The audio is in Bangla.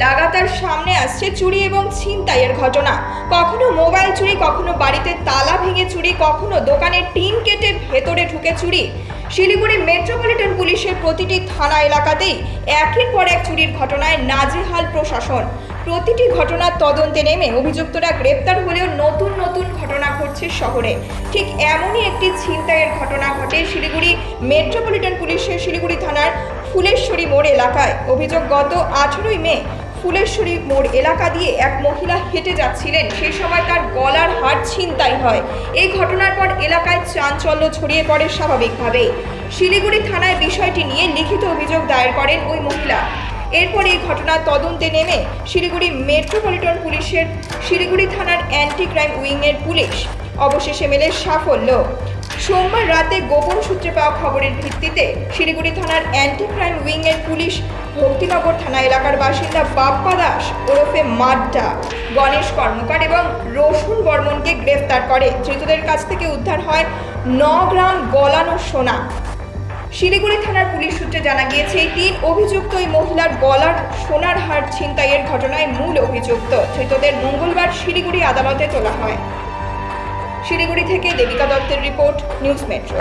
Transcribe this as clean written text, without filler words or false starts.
লাগাতার সামনে আসছে চুরি এবং ছিনতাইয়ের ঘটনা। কখনো মোবাইল চুরি, কখনো বাড়িতে তালা ভেঙে চুরি, কখনো দোকানের টিন কেটে ভেতরে ঢুকে চুরি। শিলিগুড়ি মেট্রোপলিটন পুলিশের প্রতিটি থানা এলাকাতেই একের পর এক চুরির ঘটনায় নাজেহাল প্রশাসন। প্রতিটি ঘটনার তদন্তে নেমে অভিযুক্তরা গ্রেপ্তার হলেও নতুন নতুন ঘটনা ঘটছে শহরে। ঠিক এমনই একটি ছিনতাইয়ের ঘটনা ঘটে শিলিগুড়ি মেট্রোপলিটন পুলিশের শিলিগুড়ি থানার ফুলেশ্বরী মোড় এলাকায়। অভিযোগ, গত 18ই মে ফুলেশ্বরী মোড় এলাকা দিয়ে এক মহিলা হেঁটে যাচ্ছিলেন, সেই সময় তার গলার হার ছিনতাই হয়। এই ঘটনার পর এলাকায় চাঞ্চল্য ছড়িয়ে পড়ে স্বাভাবিকভাবেই। শিলিগুড়ি থানায় বিষয়টি নিয়ে লিখিত অভিযোগ দায়ের করেন ওই মহিলা। এরপর এই ঘটনার তদন্তে নেমে শিলিগুড়ি মেট্রোপলিটন পুলিশের শিলিগুড়ি থানার অ্যান্টি ক্রাইম উইংয়ের পুলিশ অবশেষে মেলে সাফল্য। সোমবার রাতে গোপন সূত্রে পাওয়া খবরের ভিত্তিতে শিলিগুড়ি থানার অ্যান্টি ক্রাইম উইংয়ের পুলিশ ভক্তিনগর থানা এলাকার বাসিন্দা বাপ্পা দাস ওরফে মাড্ডা, গণেশ কর্মকার এবং রসুন বর্মনকে গ্রেফতার করে। ধৃতদের কাছ থেকে উদ্ধার হয় 9 গ্রাম গলানো সোনা। শিলিগুড়ি থানার পুলিশ সূত্রে জানা গিয়েছে, এই 3 অভিযুক্ত এই মহিলার গলার সোনার হার ছিনতাইয়ের ঘটনায় মূল অভিযুক্ত। ধৃতদের মঙ্গলবার শিলিগুড়ি আদালতে তোলা হয়। শিলিগুড়ি থেকে দেবিকা দত্তের রিপোর্ট, নিউজ মেট্রো।